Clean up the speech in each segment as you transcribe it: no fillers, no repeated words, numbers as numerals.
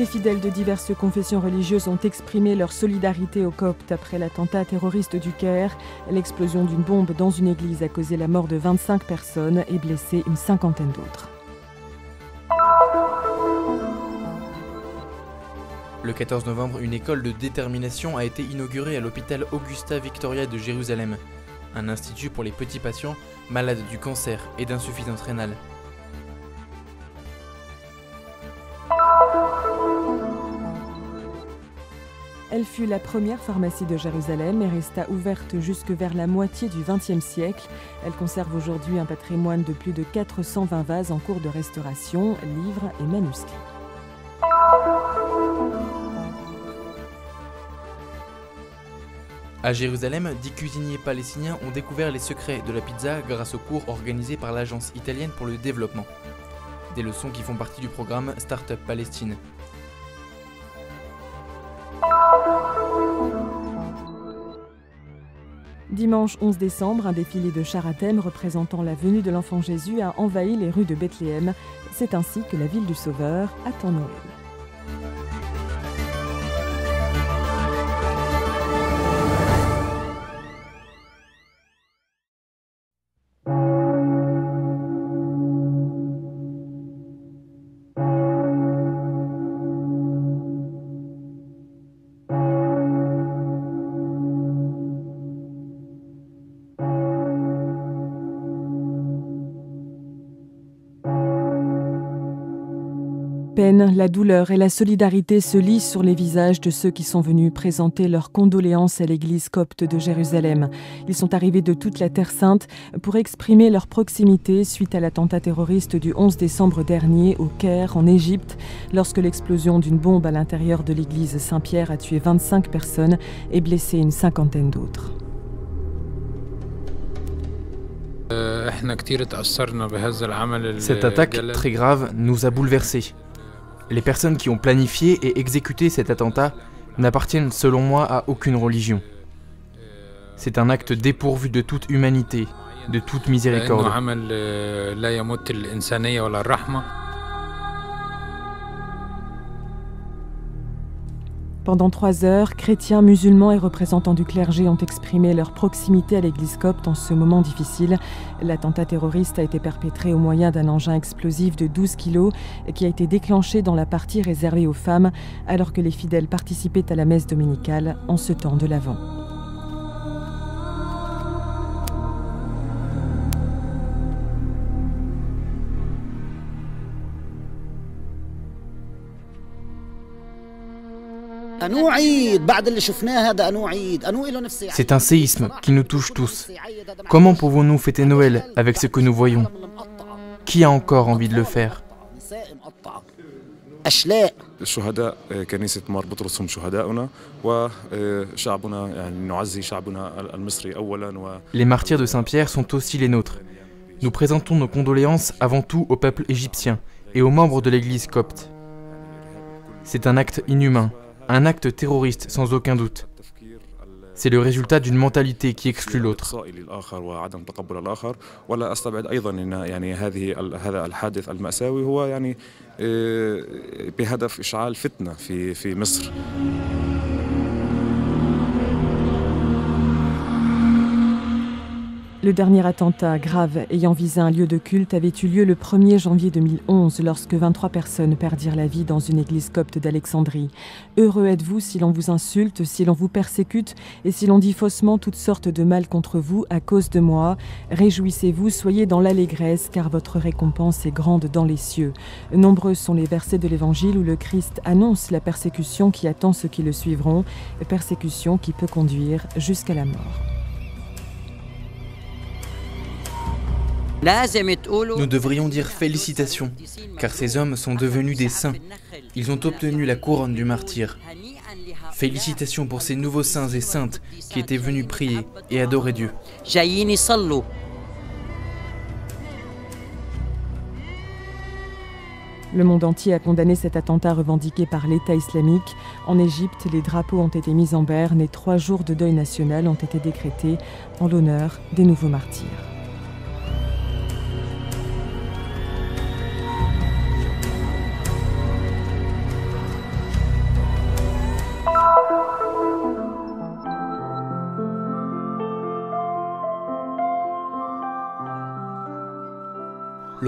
Les fidèles de diverses confessions religieuses ont exprimé leur solidarité aux Coptes après l'attentat terroriste du Caire. L'explosion d'une bombe dans une église a causé la mort de 25 personnes et blessé une cinquantaine d'autres. Le 14 novembre, une école de détermination a été inaugurée à l'hôpital Augusta Victoria de Jérusalem, un institut pour les petits patients malades du cancer et d'insuffisance rénale. Elle fut la première pharmacie de Jérusalem et resta ouverte jusque vers la moitié du XXe siècle. Elle conserve aujourd'hui un patrimoine de plus de 420 vases en cours de restauration, livres et manuscrits. À Jérusalem, 10 cuisiniers palestiniens ont découvert les secrets de la pizza grâce aux cours organisés par l'Agence italienne pour le développement. Des leçons qui font partie du programme Startup Palestine. Dimanche 11 décembre, un défilé de chars à thème représentant la venue de l'enfant Jésus a envahi les rues de Bethléem. C'est ainsi que la ville du Sauveur attend Noël. Peine, la douleur et la solidarité se lisent sur les visages de ceux qui sont venus présenter leurs condoléances à l'église copte de Jérusalem. Ils sont arrivés de toute la Terre Sainte pour exprimer leur proximité suite à l'attentat terroriste du 11 décembre dernier au Caire, en Égypte, lorsque l'explosion d'une bombe à l'intérieur de l'église Saint-Pierre a tué 25 personnes et blessé une cinquantaine d'autres. Cette attaque très grave nous a bouleversés. Les personnes qui ont planifié et exécuté cet attentat n'appartiennent selon moi à aucune religion. C'est un acte dépourvu de toute humanité, de toute miséricorde. Pendant 3 heures, chrétiens, musulmans et représentants du clergé ont exprimé leur proximité à l'église copte en ce moment difficile. L'attentat terroriste a été perpétré au moyen d'un engin explosif de 12 kilos qui a été déclenché dans la partie réservée aux femmes alors que les fidèles participaient à la messe dominicale en ce temps de l'Avent. C'est un séisme qui nous touche tous. Comment pouvons-nous fêter Noël avec ce que nous voyons? Qui a encore envie de le faire? Les martyrs de Saint-Pierre sont aussi les nôtres. Nous présentons nos condoléances avant tout au peuple égyptien et aux membres de l'église copte. C'est un acte inhumain. Un acte terroriste, sans aucun doute. C'est le résultat d'une mentalité qui exclut l'autre. Le dernier attentat grave ayant visé un lieu de culte avait eu lieu le 1er janvier 2011 lorsque 23 personnes perdirent la vie dans une église copte d'Alexandrie. Heureux êtes-vous si l'on vous insulte, si l'on vous persécute et si l'on dit faussement toutes sortes de mal contre vous à cause de moi. Réjouissez-vous, soyez dans l'allégresse car votre récompense est grande dans les cieux. Nombreux sont les versets de l'Évangile où le Christ annonce la persécution qui attend ceux qui le suivront, persécution qui peut conduire jusqu'à la mort. Nous devrions dire félicitations, car ces hommes sont devenus des saints. Ils ont obtenu la couronne du martyr. Félicitations pour ces nouveaux saints et saintes qui étaient venus prier et adorer Dieu. Le monde entier a condamné cet attentat revendiqué par l'État islamique. En Égypte, les drapeaux ont été mis en berne et 3 jours de deuil national ont été décrétés en l'honneur des nouveaux martyrs.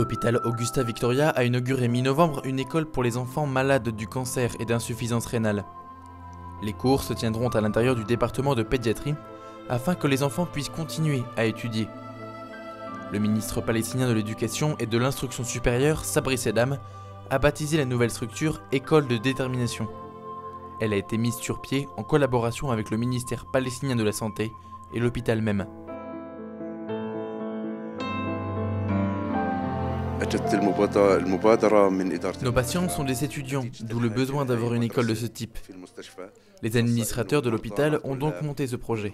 l'hôpital Augusta Victoria a inauguré mi-novembre une école pour les enfants malades du cancer et d'insuffisance rénale. Les cours se tiendront à l'intérieur du département de pédiatrie afin que les enfants puissent continuer à étudier. Le ministre palestinien de l'Éducation et de l'Instruction supérieure, Sabri Sedam, a baptisé la nouvelle structure École de détermination. Elle a été mise sur pied en collaboration avec le ministère palestinien de la Santé et l'hôpital même. Nos patients sont des étudiants, d'où le besoin d'avoir une école de ce type. Les administrateurs de l'hôpital ont donc monté ce projet.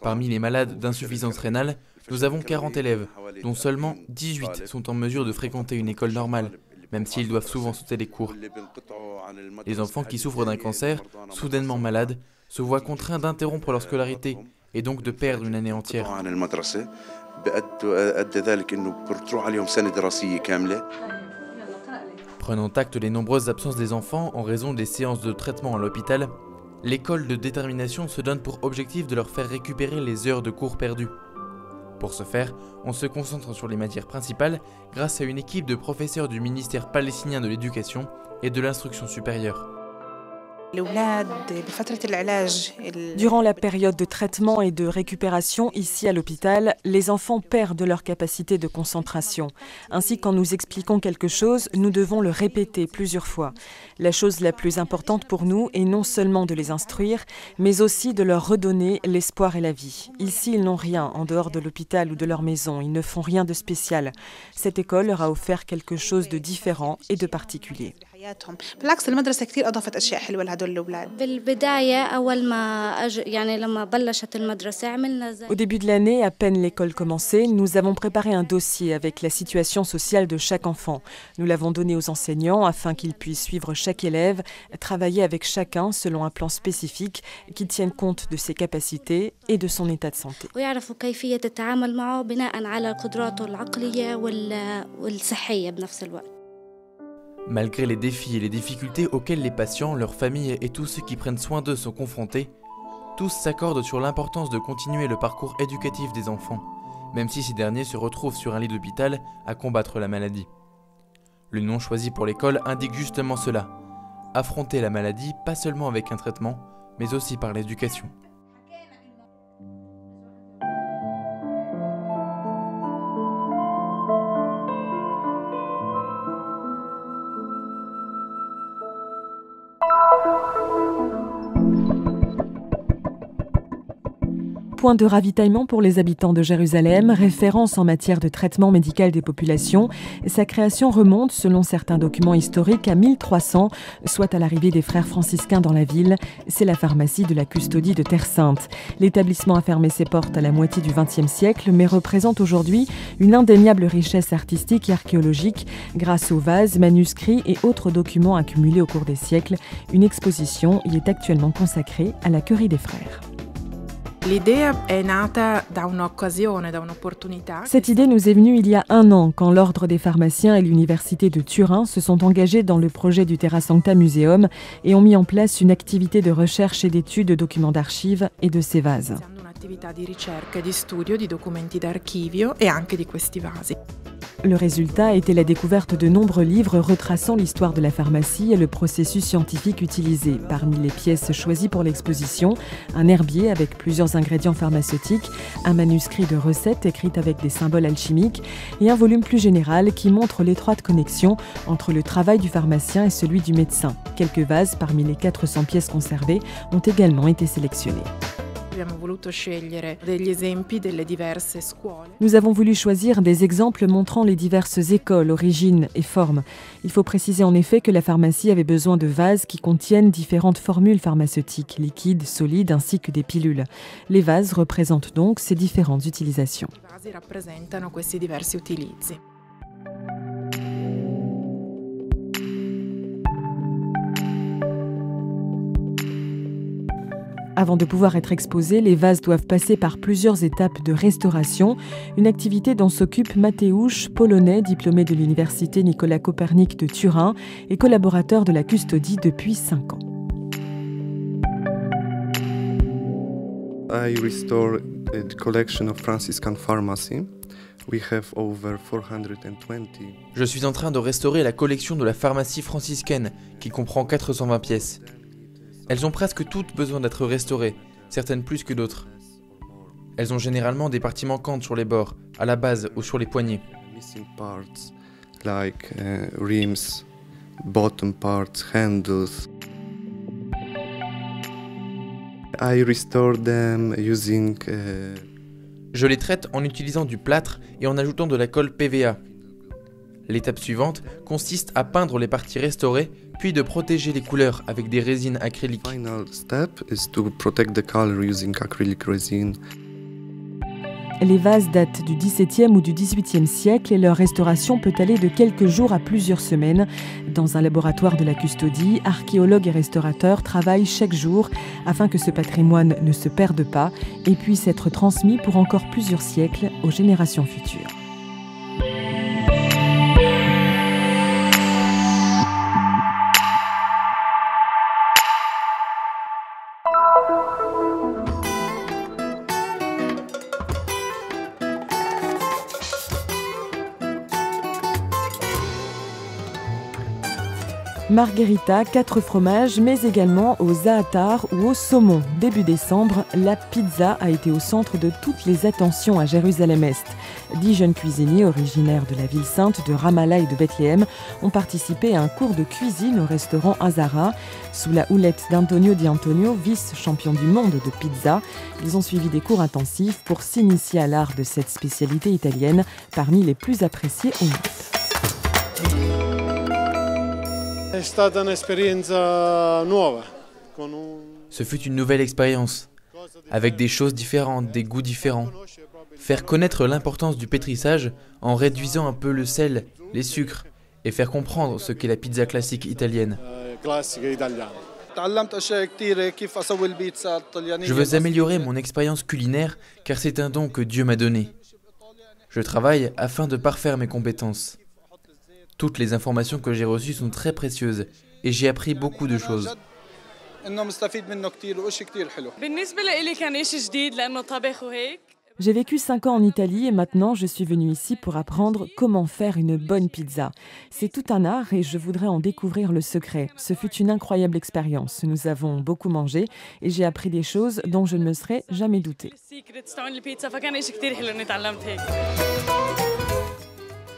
Parmi les malades d'insuffisance rénale, nous avons 40 élèves, dont seulement 18 sont en mesure de fréquenter une école normale, même s'ils doivent souvent sauter les cours. Les enfants qui souffrent d'un cancer, soudainement malades, se voient contraints d'interrompre leur scolarité et donc de perdre une année entière. Prenant acte des nombreuses absences des enfants en raison des séances de traitement à l'hôpital, l'école de détermination se donne pour objectif de leur faire récupérer les heures de cours perdues. Pour ce faire, on se concentre sur les matières principales grâce à une équipe de professeurs du ministère palestinien de l'Éducation et de l'Instruction supérieure. Durant la période de traitement et de récupération ici à l'hôpital, les enfants perdent leur capacité de concentration. Ainsi, quand nous expliquons quelque chose, nous devons le répéter plusieurs fois. La chose la plus importante pour nous est non seulement de les instruire, mais aussi de leur redonner l'espoir et la vie. Ici, ils n'ont rien en dehors de l'hôpital ou de leur maison. Ils ne font rien de spécial. Cette école leur a offert quelque chose de différent et de particulier. Au début de l'année, à peine l'école commençait, nous avons préparé un dossier avec la situation sociale de chaque enfant. Nous l'avons donné aux enseignants afin qu'ils puissent suivre chaque élève, travailler avec chacun selon un plan spécifique qui tienne compte de ses capacités et de son état de santé. Malgré les défis et les difficultés auxquels les patients, leurs familles et tous ceux qui prennent soin d'eux sont confrontés, tous s'accordent sur l'importance de continuer le parcours éducatif des enfants, même si ces derniers se retrouvent sur un lit d'hôpital à combattre la maladie. Le nom choisi pour l'école indique justement cela, affronter la maladie pas seulement avec un traitement, mais aussi par l'éducation. Point de ravitaillement pour les habitants de Jérusalem, référence en matière de traitement médical des populations. Sa création remonte, selon certains documents historiques, à 1300, soit à l'arrivée des frères franciscains dans la ville. C'est la pharmacie de la Custodie de Terre Sainte. L'établissement a fermé ses portes à la moitié du XXe siècle, mais représente aujourd'hui une indéniable richesse artistique et archéologique grâce aux vases, manuscrits et autres documents accumulés au cours des siècles. Une exposition y est actuellement consacrée à la Curie des frères. Cette idée nous est venue il y a un an, quand l'Ordre des pharmaciens et l'Université de Turin se sont engagés dans le projet du Terra Sancta Museum et ont mis en place une activité de recherche et d'étude de documents d'archives et de ces vases. Le résultat était la découverte de nombreux livres retraçant l'histoire de la pharmacie et le processus scientifique utilisé. Parmi les pièces choisies pour l'exposition, un herbier avec plusieurs ingrédients pharmaceutiques, un manuscrit de recettes écrites avec des symboles alchimiques et un volume plus général qui montre l'étroite connexion entre le travail du pharmacien et celui du médecin. Quelques vases parmi les 400 pièces conservées ont également été sélectionnés. Nous avons voulu choisir des exemples montrant les diverses écoles, origines et formes. Il faut préciser en effet que la pharmacie avait besoin de vases qui contiennent différentes formules pharmaceutiques, liquides, solides ainsi que des pilules. Les vases représentent donc ces différentes utilisations. Avant de pouvoir être exposés, les vases doivent passer par plusieurs étapes de restauration, une activité dont s'occupe Mateusz, polonais, diplômé de l'université Nicolas Copernic de Turin et collaborateur de la Custodie depuis 5 ans. I restore the collection of Franciscan pharmacy Je suis en train de restaurer la collection de la pharmacie franciscaine, qui comprend 420 pièces. Elles ont presque toutes besoin d'être restaurées, certaines plus que d'autres. Elles ont généralement des parties manquantes sur les bords, à la base ou sur les poignées. Rims, bottom parts, handles. I restore them using Je les traite en utilisant du plâtre et en ajoutant de la colle PVA. L'étape suivante consiste à peindre les parties restaurées, puis de protéger les couleurs avec des résines acryliques. Final step is to protect the color using acrylic resin. Les vases datent du XVIIe ou du XVIIIe siècle et leur restauration peut aller de quelques jours à plusieurs semaines. Dans un laboratoire de la custodie, archéologues et restaurateurs travaillent chaque jour afin que ce patrimoine ne se perde pas et puisse être transmis pour encore plusieurs siècles aux générations futures. Margherita, 4 fromages, mais également au za'atar ou au saumon. Début décembre, la pizza a été au centre de toutes les attentions à Jérusalem-Est. 10 jeunes cuisiniers originaires de la ville sainte de Ramallah et de Bethléem ont participé à un cours de cuisine au restaurant Azara. Sous la houlette d'Antonio Di Antonio, vice-champion du monde de pizza, ils ont suivi des cours intensifs pour s'initier à l'art de cette spécialité italienne, parmi les plus appréciées au monde. Ce fut une nouvelle expérience, avec des choses différentes, des goûts différents. Faire connaître l'importance du pétrissage en réduisant un peu le sel, les sucres, et faire comprendre ce qu'est la pizza classique italienne. Je veux améliorer mon expérience culinaire car c'est un don que Dieu m'a donné. Je travaille afin de parfaire mes compétences. Toutes les informations que j'ai reçues sont très précieuses et j'ai appris beaucoup de choses. J'ai vécu 5 ans en Italie et maintenant je suis venue ici pour apprendre comment faire une bonne pizza. C'est tout un art et je voudrais en découvrir le secret. Ce fut une incroyable expérience. Nous avons beaucoup mangé et j'ai appris des choses dont je ne me serais jamais doutée.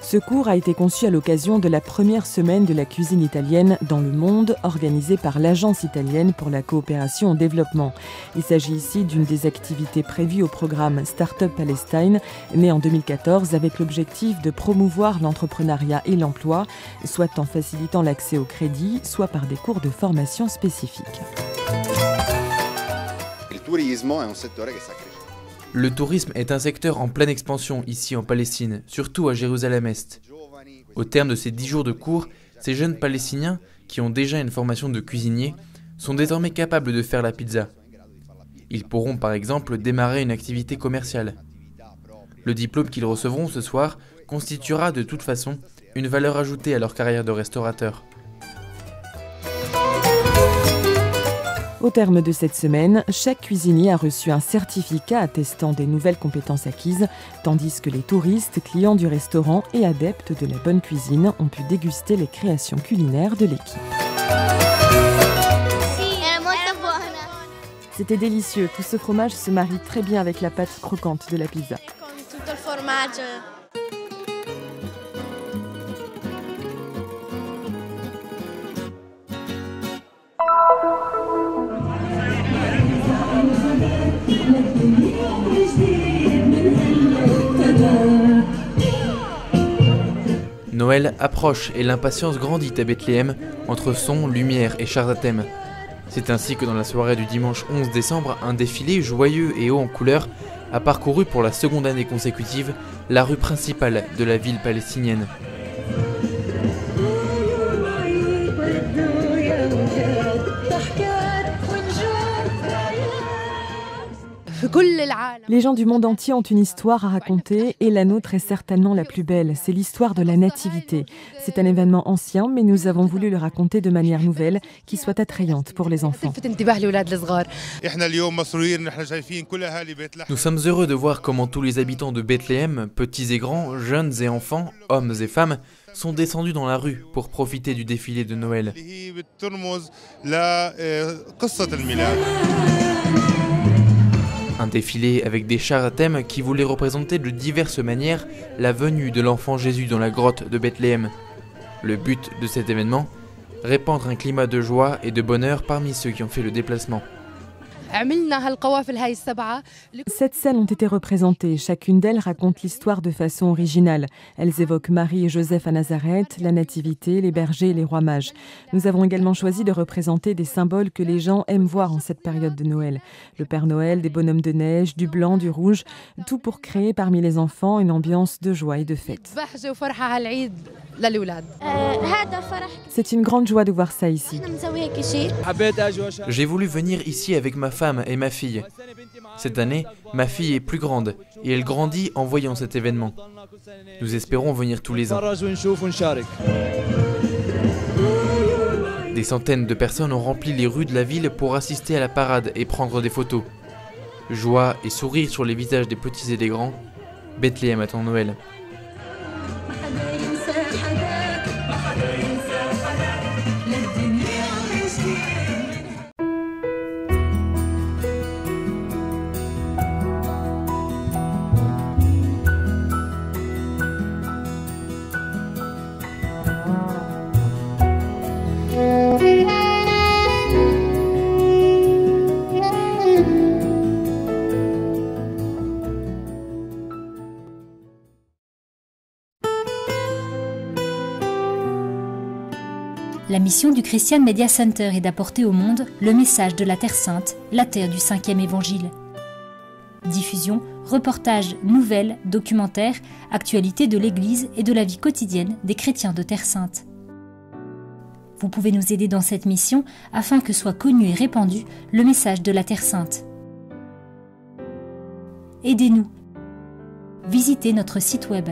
Ce cours a été conçu à l'occasion de la première semaine de la cuisine italienne dans le monde, organisée par l'Agence italienne pour la coopération au développement. Il s'agit ici d'une des activités prévues au programme Startup Palestine, né en 2014 avec l'objectif de promouvoir l'entrepreneuriat et l'emploi, soit en facilitant l'accès au crédit, soit par des cours de formation spécifiques. Le tourisme est un secteur en pleine expansion ici en Palestine, surtout à Jérusalem-Est. Au terme de ces 10 jours de cours, ces jeunes Palestiniens, qui ont déjà une formation de cuisinier, sont désormais capables de faire la pizza. Ils pourront par exemple démarrer une activité commerciale. Le diplôme qu'ils recevront ce soir constituera de toute façon une valeur ajoutée à leur carrière de restaurateur. Au terme de cette semaine, chaque cuisinier a reçu un certificat attestant des nouvelles compétences acquises, tandis que les touristes, clients du restaurant et adeptes de la bonne cuisine ont pu déguster les créations culinaires de l'équipe. C'était délicieux, tout ce fromage se marie très bien avec la pâte croquante de la pizza. Noël approche et l'impatience grandit à Bethléem entre sons, lumière et chars à thème. C'est ainsi que dans la soirée du dimanche 11 décembre, un défilé joyeux et haut en couleurs a parcouru pour la seconde année consécutive la rue principale de la ville palestinienne. Les gens du monde entier ont une histoire à raconter et la nôtre est certainement la plus belle. C'est l'histoire de la nativité. C'est un événement ancien, mais nous avons voulu le raconter de manière nouvelle, qui soit attrayante pour les enfants. Nous sommes heureux de voir comment tous les habitants de Bethléem, petits et grands, jeunes et enfants, hommes et femmes, sont descendus dans la rue pour profiter du défilé de Noël. Un défilé avec des chars à thème qui voulaient représenter de diverses manières la venue de l'enfant Jésus dans la grotte de Bethléem. Le but de cet événement, répandre un climat de joie et de bonheur parmi ceux qui ont fait le déplacement. 7 scènes ont été représentées. Chacune d'elles raconte l'histoire de façon originale. Elles évoquent Marie et Joseph à Nazareth, la Nativité, les bergers et les rois mages. Nous avons également choisi de représenter des symboles que les gens aiment voir en cette période de Noël. Le Père Noël, des bonhommes de neige, du blanc, du rouge, tout pour créer parmi les enfants une ambiance de joie et de fête. C'est une grande joie de voir ça ici. J'ai voulu venir ici avec ma femme et ma fille. Cette année, ma fille est plus grande et elle grandit en voyant cet événement. Nous espérons venir tous les ans. Des centaines de personnes ont rempli les rues de la ville pour assister à la parade et prendre des photos. Joie et sourire sur les visages des petits et des grands. Bethléem attend Noël. La mission du Christian Media Center est d'apporter au monde le message de la Terre Sainte, la terre du 5e évangile. Diffusion, reportages, nouvelles, documentaires, actualités de l'Église et de la vie quotidienne des chrétiens de Terre Sainte. Vous pouvez nous aider dans cette mission afin que soit connu et répandu le message de la Terre Sainte. Aidez-nous. Visitez notre site web